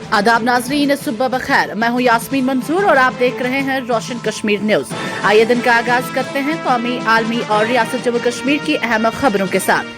आदाब नाजरीन, सुबह बखैर। मैं हूँ यास्मीन मंसूर और आप देख रहे हैं रोशन कश्मीर न्यूज। आइए दिन का आगाज करते हैं कौमी, आलमी और रियासत जम्मू कश्मीर की अहम खबरों के साथ।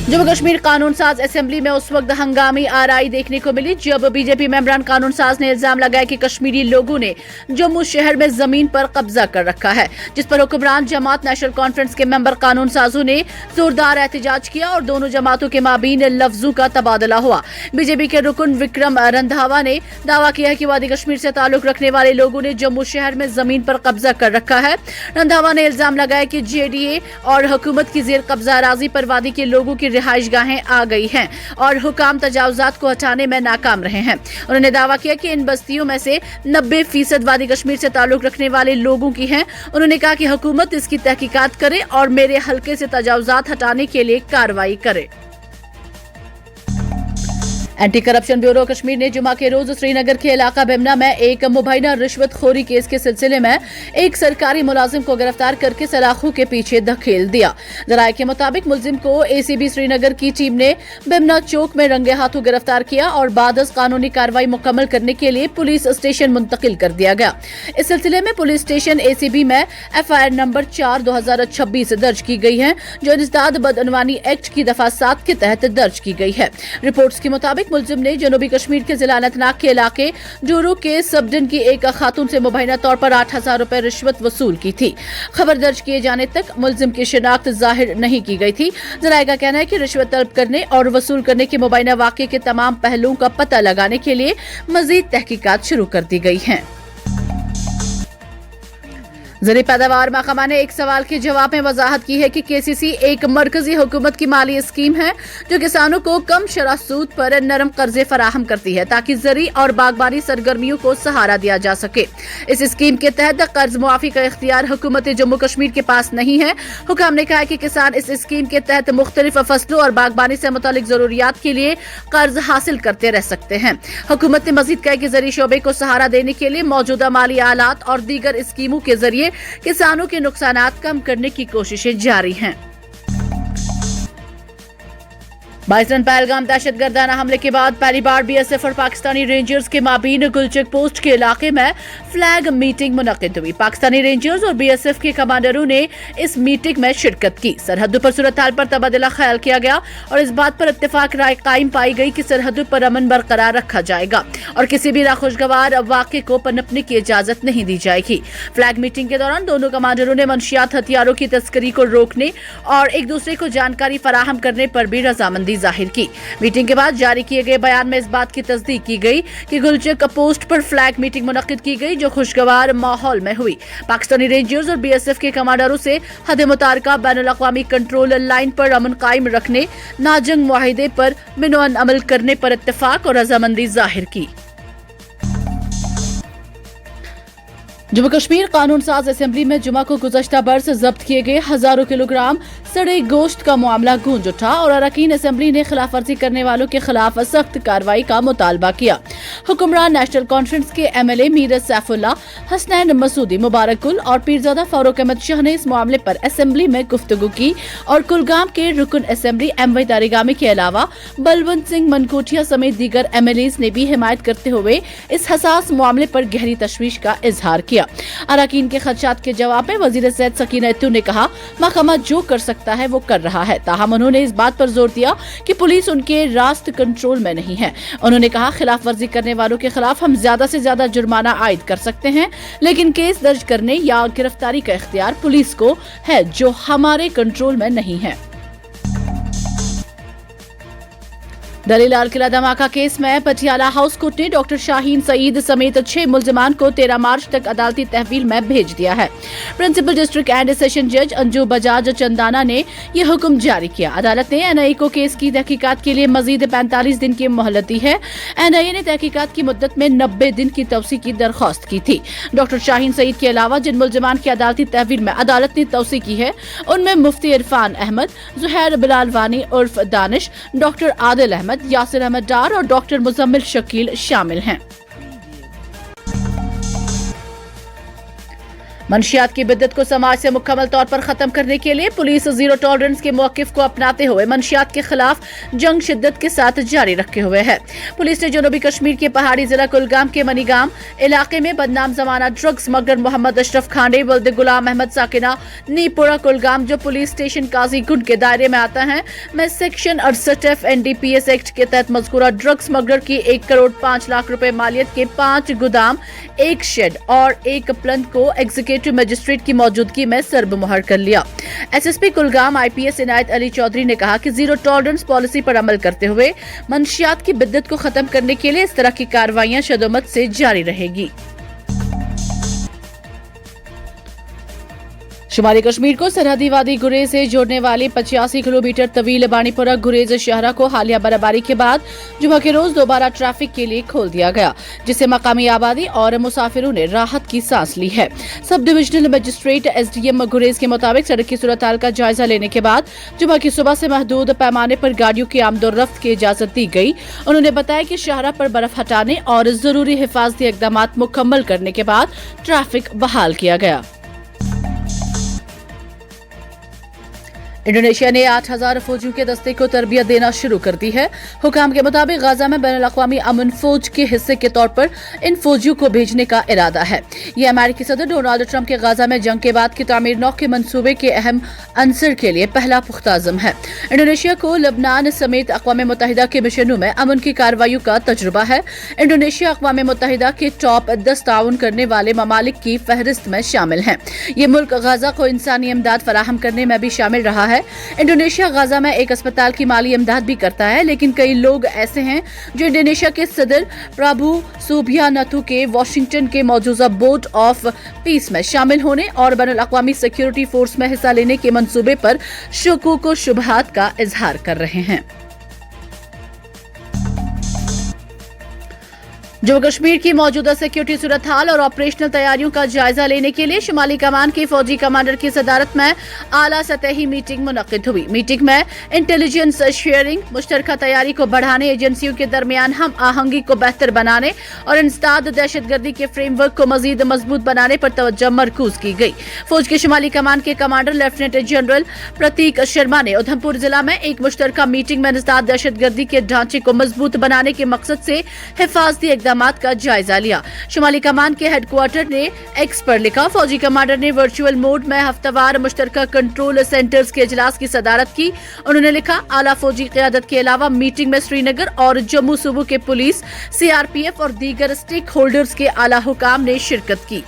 जम्मू कश्मीर कानून साज असेंबली में उस वक्त हंगामी आराई देखने को मिली जब बीजेपी मेंबरान कानून साज ने इल्जाम लगाया कि कश्मीरी लोगों ने जम्मू शहर में जमीन पर कब्जा कर रखा है, जिस पर हुक्मरान जमात नेशनल कॉन्फ्रेंस के मेंबर कानून साजों ने जोरदार एहतजाज किया और दोनों जमातों के माबीन लफ्जों का तबादला हुआ। बीजेपी के रुकन विक्रम रंधावा ने दावा किया कि वादी कश्मीर से ताल्लुक रखने वाले लोगों ने जम्मू शहर में जमीन पर कब्जा कर रखा है। रंधावा ने इल्जाम लगाया कि जेडीए और हुकूमत की जेर कब्जा अराजी पर वादी के लोगों की रिहाइशगाहें आ गई हैं और हुकाम तजावुजात को हटाने में नाकाम रहे हैं। उन्होंने दावा किया कि इन बस्तियों में से 90% वादी कश्मीर से ताल्लुक रखने वाले लोगों की हैं। उन्होंने कहा कि हुकूमत इसकी तहकीकात करे और मेरे हलके से तजावुजात हटाने के लिए कार्रवाई करे। एंटी करप्शन ब्यूरो कश्मीर ने जुमा के रोज श्रीनगर के इलाका बिमना में एक मुबैना रिश्वतखोरी केस के सिलसिले में एक सरकारी मुलाजिम को गिरफ्तार करके सलाखों के पीछे धकेल दिया। जराये के मुताबिक मुलजिम को एसीबी श्रीनगर की टीम ने बिमना चौक में रंगे हाथों गिरफ्तार किया और बाद कानूनी कार्रवाई मुकम्मल करने के लिए पुलिस स्टेशन मुंतकिल कर दिया गया। इस सिलसिले में पुलिस स्टेशन एसीबी में FIR नंबर 4/2026 दर्ज की गई है, जो इंसदाद बदअनवानी एक्ट की दफा 7 के तहत दर्ज की गई है। रिपोर्ट्स के मुताबिक मुलजिम ने जनूबी कश्मीर के जिला अनंतनाग के इलाके डोरू के सबडिन की एक खातून से मुबैना तौर पर 8,000 रुपए रिश्वत वसूल की थी। खबर दर्ज किए जाने तक मुलजिम की शिनाख्त जाहिर नहीं की गई थी। जराये का कहना है कि रिश्वत तलब करने और वसूल करने के मुबैना वाक़े के तमाम पहलुओं का पता लगाने के लिए मजीद तहकीकात शुरू कर दी गई हैं। ज़रिए पैदावार महकमा ने एक सवाल के जवाब में वजाहत की है कि KCC एक मरकजी हुकूमत की माली स्कीम है जो किसानों को कम शरह सूद पर नरम कर्जे फराहम करती है ताकि ज़री और बागबानी सरगर्मियों को सहारा दिया जा सके। इस स्कीम के तहत कर्ज मुआफी का इख्तियार हुकूमत जम्मू कश्मीर के पास नहीं है। हुकाम ने कहा है कि किसान इस स्कीम के तहत मुख्तलिफ फसलों और बागबानी से मुतालिक जरूरियात के लिए कर्ज हासिल करते रह सकते हैं। हुकूमत ने मजीद कहा कि ज़री शोबे को सहारा देने के लिए मौजूदा माली आलात और दीगर स्कीमों के जरिए किसानों के नुकसानात कम करने की कोशिशें जारी हैं। 22 रन पहलगाम दहशतगर्दाना हमले के बाद पहली बार BSF और पाकिस्तानी रेंजर्स के माबीन गुल चेक पोस्ट के इलाके में फ्लैग मीटिंग मुनक्किद हुई। पाकिस्तानी रेंजर्स और BSF के कमांडरों ने इस मीटिंग में शिरकत की। सरहदों पर सूरत हाल पर तबादला ख्याल किया गया और इस बात पर इत्तेफाक राय कायम पाई गई कि सरहदों पर अमन बरकरार रखा जाएगा और किसी भी नाखुशगवार वाक़े को पनपने की इजाजत नहीं दी जाएगी। फ्लैग मीटिंग के दौरान दोनों कमांडरों ने मंशियात हथियारों की तस्करी को रोकने और एक दूसरे को जानकारी फराहम करने पर भी रजामंदी जाहिर की। मीटिंग के बाद जारी किए गए बयान में इस बात की तस्दीक की गई कि गुलचक पोस्ट पर फ्लैग मीटिंग मुनक्किद की गई जो खुशगवार माहौल में हुई। पाकिस्तानी रेंजर्स और BSF के कमांडरों से हद मुतारका बैनुल-अक़वामी कंट्रोल लाइन पर अमन कायम रखने, नाजंग मुआहिदे पर मिनोअन अमल करने पर इत्तेफाक और रजामंदी जाहिर की। जम्मू कश्मीर कानून साज असेंबली में जुमा को गुज़श्ता बरस जब्त किए गए हजारों किलोग्राम सड़े गोश्त का मामला गूंज उठा और अरकान असेंबली ने खिलाफ वर्जी करने वालों के खिलाफ सख्त कार्रवाई का मुतालबा किया। हुक्मरान नेशनल कॉन्फ्रेंस के MLA मीरत सैफुल्लाह, हसनैन मसूदी, मुबारक गुल और पीरजादा फारूक अहमद शाह ने इस मामले पर असेंबली में गुफ्तगू की और कुलगाम के रुकन असेंबली MY तारिगामी के अलावा बलवंत सिंह मनकोटिया समेत दीगर MLAs ने भी हिमायत करते हुए इस हसास मामले पर गहरी तशवीश का इजहार किया। अरकान के खदशात के जवाब में वजीर सेहत सकीना इत्तू ने कहा, महकमा जो कर सकता है वो कर रहा है। ताहम उन्होंने इस बात पर जोर दिया कि पुलिस उनके रास्त कंट्रोल में नहीं है। उन्होंने कहा, खिलाफ वर्जी करने वालों के खिलाफ हम ज्यादा से ज्यादा जुर्माना आयद कर सकते हैं, लेकिन केस दर्ज करने या गिरफ्तारी का इख्तियार पुलिस को है, जो हमारे कंट्रोल में नहीं है। दिल्ली लाल किला धमाका केस में पटियाला हाउस कोर्ट ने डॉक्टर शाहीन सईद समेत 6 मुल्जिमान को 13 मार्च तक अदालती तहवील में भेज दिया है। प्रिंसिपल डिस्ट्रिक्ट एंड सेशन जज अंजू बजाज चंदाना ने यह हुक्म जारी किया। अदालत ने NIA को केस की तहकीकात के लिए मजीद 45 दिन की मोहलत दी है। NIA ने तहकीकात की मुद्दत में 90 दिन की तवसी की दरख्वास्त की थी। डॉक्टर शाहीन सईद के अलावा जिन मुल्जिमान की अदालती तहवील में अदालत ने तवसी की है उनमें मुफ्ती इरफान अहमद, जुहैर बिलाल वानी उर्फ दानिश, डॉक्टर आदिल अहमद, यासिर अहमद डार और डॉक्टर मुजम्मिल शकील शामिल हैं। मंशियात की बिद्दत को समाज से मुकम्मल तौर पर खत्म करने के लिए पुलिस जीरो टॉलरेंस के मौकिफ को अपनाते हुए मंशियात के खिलाफ जंग शिद्दत के साथ जारी रखे हुए है। पुलिस ने जनूबी कश्मीर के पहाड़ी जिला कुलगाम के मनीगाम इलाके में बदनाम जमाना ड्रग स्मगलर मोहम्मद अशरफ खांडे वल्द गुलाम अहमद साकिना नीपुरा कुलगाम जो पुलिस स्टेशन काजी गुंड के दायरे में आता है में सेक्शन 68F NDPS एक्ट के तहत मजकूरा ड्रग स्मगलर की 1 करोड़ 5 लाख रुपए मालियत के 5 गोदाम, 1 शेड और 1 प्लंथ को एग्जीक्यूटिव मजिस्ट्रेट की मौजूदगी में सर्ब मुहर कर लिया। SSP कुलगाम IPS इनायत अली चौधरी ने कहा कि जीरो टॉलरेंस पॉलिसी पर अमल करते हुए मंशियात की बिद्दत को खत्म करने के लिए इस तरह की कार्रवाइयां शदोमत से जारी रहेगी। शुमाली कश्मीर को सरहदी वादी गुरेज से जोड़ने वाली 85 किलोमीटर तवील बानीपुरा गुरेज शहरा को हालिया बर्फबारी के बाद जुमा के रोज दोबारा ट्रैफिक के लिए खोल दिया गया, जिससे मकामी आबादी और मुसाफिरों ने राहत की सांस ली है। सब डिविजनल मजिस्ट्रेट SDM गुरेज के मुताबिक सड़क की सूरत हाल का जायजा लेने के बाद जुमा की सुबह से महदूद पैमाने पर गाड़ियों की आमदोरफ्त की इजाजत दी गई। उन्होंने बताया कि शहरा पर बर्फ हटाने और जरूरी हिफाजती इकदाम मुकम्मल करने के बाद ट्रैफिक बहाल किया गया। इंडोनेशिया ने 8000 फौजियों के दस्ते को तरबियत देना शुरू कर दी है। हुकाम के मुताबिक गाजा में बैनुल-अक़वामी अमन फौज के हिस्से के तौर पर इन फौजियों को भेजने का इरादा है। ये अमेरिकी सदर डोनाल्ड ट्रंप के गाजा में जंग के बाद की तामीर नौ के मंसूबे के अहम अंसर के लिए पहला पुख्ता अज़्म है। इंडोनेशिया को लबनान समेत अक़वाम मुत्तहिदा के मिशनों में अमन की कार्रवाइयों का तजुर्बा है। इंडोनेशिया अक़वाम मुत्तहिदा के टॉप 10 ताउन करने वाले ममालिक की फहरिस्त में शामिल है। ये मुल्क गाजा को इंसानी इमदाद फराहम करने में भी शामिल रहा है। इंडोनेशिया गाजा में एक अस्पताल की माली इमदाद भी करता है, लेकिन कई लोग ऐसे हैं जो इंडोनेशिया के सदर प्रभु सुबियानतो के वाशिंगटन के मौजूदा बोर्ड ऑफ पीस में शामिल होने और बैनुल-अक़वामी सिक्योरिटी फोर्स में हिस्सा लेने के मंसूबे पर शुकूक व शुबहात का इजहार कर रहे हैं। जम्मू कश्मीर की मौजूदा सिक्योरिटी सूरत हाल और ऑपरेशनल तैयारियों का जायजा लेने के लिए शुमाली कमान के फौजी कमांडर की सदारत में आला सतही मीटिंग मुनक्किद हुई। मीटिंग में इंटेलिजेंस शेयरिंग, मुश्तरका तैयारी को बढ़ाने, एजेंसियों के दरमियान हम आहंगी को बेहतर बनाने और इंसदाद दहशतगर्दी के फ्रेमवर्क को मजीद मजबूत बनाने पर तवज्जो मरकूज की गई। फौज के शुमाली कमान के कमांडर लेफ्टिनेंट जनरल प्रतीक शर्मा ने उधमपुर जिला में एक मुश्तरका मीटिंग में इंसदाद दहशतगर्दी के ढांचे को मजबूत बनाने के मकसद से हिफाजती का जायजा लिया। शुमाली कमान के हेडक्वार्टर ने एक्स पर लिखा, फौजी कमांडर ने वर्चुअल मोड में हफ्तावार मुश्तरका कंट्रोल सेंटर्स के इजलास की सदारत की। उन्होंने लिखा, आला फौजी क़यादत के अलावा मीटिंग में श्रीनगर और जम्मू सूबों के पुलिस, CRPF और दीगर स्टेक होल्डर्स के आला हुकाम ने शिरकत की।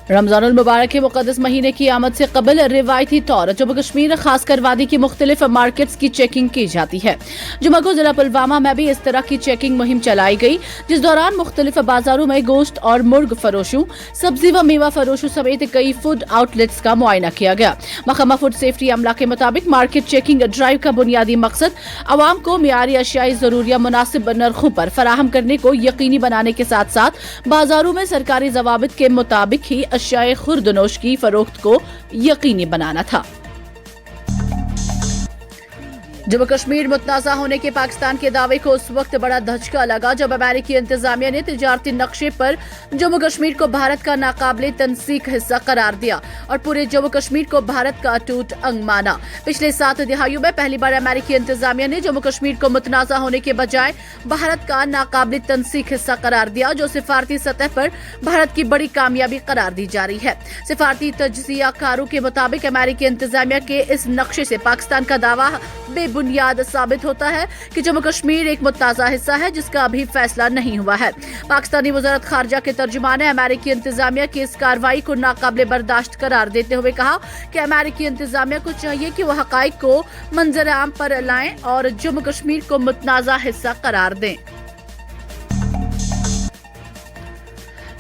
रमजानुल मुबारक के मुक़द्दस महीने की आमद से कबल रिवायती तौर जम्मू कश्मीर खासकर वादी की मुख्तलिफ मार्केट्स की चेकिंग की जाती है। जुमा को जिला पुलवामा में भी इस तरह की चेकिंग मुहिम चलाई गई, जिस दौरान मुख्तलिफ बाजारों में गोश्त और मुर्ग फरोशों, सब्जी व मेवा फरोशों समेत कई फूड आउटलेट्स का मुआयना किया गया। महकमा फूड सेफ्टी अमला के मुताबिक मार्केट चेकिंग ड्राइव का बुनियादी मकसद आवाम को मियारी अशियाई जरूरिया मुनासिब नरखों पर फराहम करने को यकीनी बनाने के साथ साथ बाजारों में सरकारी जवाबित के मुताबिक ही अशियाए खुर्दनोश की फरोख्त को यकीनी बनाना था। जम्मू कश्मीर मुतनाज़ा होने के पाकिस्तान के दावे को उस वक्त बड़ा धचका लगा जब अमेरिकी इंतजामिया ने तिजारती नक्शे पर जम्मू कश्मीर को भारत का नाकाबिले तनसीक हिस्सा करार दिया और पूरे जम्मू कश्मीर को भारत का अटूट अंग माना। पिछले 7 दिहाइयों में पहली बार अमेरिकी इंतजामिया ने जम्मू कश्मीर को मुतनाज़ा होने के बजाय भारत का नाकाबिले तनसीक हिस्सा करार दिया, जो सिफारती सतह पर भारत की बड़ी कामयाबी करार दी जा रही है। सिफारती तज्जियाकारों के मुताबिक अमेरिकी इंतजामिया के इस नक्शे से पाकिस्तान का दावा बुनियाद साबित होता है कि जम्मू कश्मीर एक मुतनाज़ा हिस्सा है जिसका अभी फैसला नहीं हुआ है। पाकिस्तानी वज़ारत खारजा के तर्जुमान ने अमेरिकी इंतजामिया की इस कार्रवाई को नाकाबिले बर्दाश्त करार देते हुए कहा कि अमेरिकी इंतजामिया को चाहिए कि वह हक़ाइक़ को मंजर आम पर लाएं और जम्मू कश्मीर को मुतनाज़ा हिस्सा करार दें।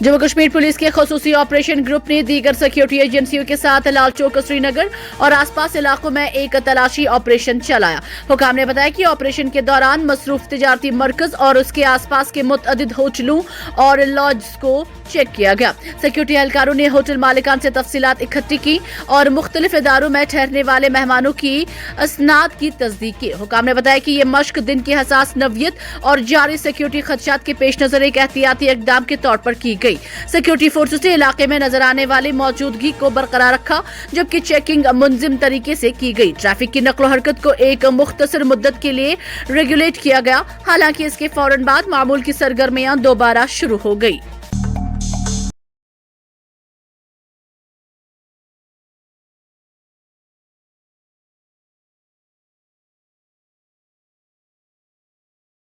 जम्मू कश्मीर पुलिस के खुसूसी ऑपरेशन ग्रुप ने दीगर सिक्योरिटी एजेंसियों के साथ लाल चौक, श्रीनगर और आसपास इलाकों में एक तलाशी ऑपरेशन चलाया। हुकाम ने बताया कि ऑपरेशन के दौरान मसरूफ तिजारती मरकज और उसके आसपास के मुतअद्दिद होटलों और लॉज को चेक किया गया। सिक्योरिटी एहलकारों ने होटल मालिकान से तफसीलात इकट्ठी की और मुख्तलिफ इदारों में ठहरने वाले मेहमानों की असनाद की तस्दीक की। हुकाम ने बताया कि ये मश्क दिन की हसास नवियत और जारी सिक्योरिटी खदशात के पेश नजर एक एहतियाती इकदाम के तौर पर की गई। गई। सिक्योरिटी फोर्सेस ने इलाके में नजर आने वाली मौजूदगी को बरकरार रखा, जबकि चेकिंग मुंजिम तरीके से की गई। ट्रैफिक की नक्लो हरकत को एक मुख्तसर मुद्दत के लिए रेगुलेट किया गया। हालांकि इसके फौरन बाद मामूल की सरगर्मियां दोबारा शुरू हो गई।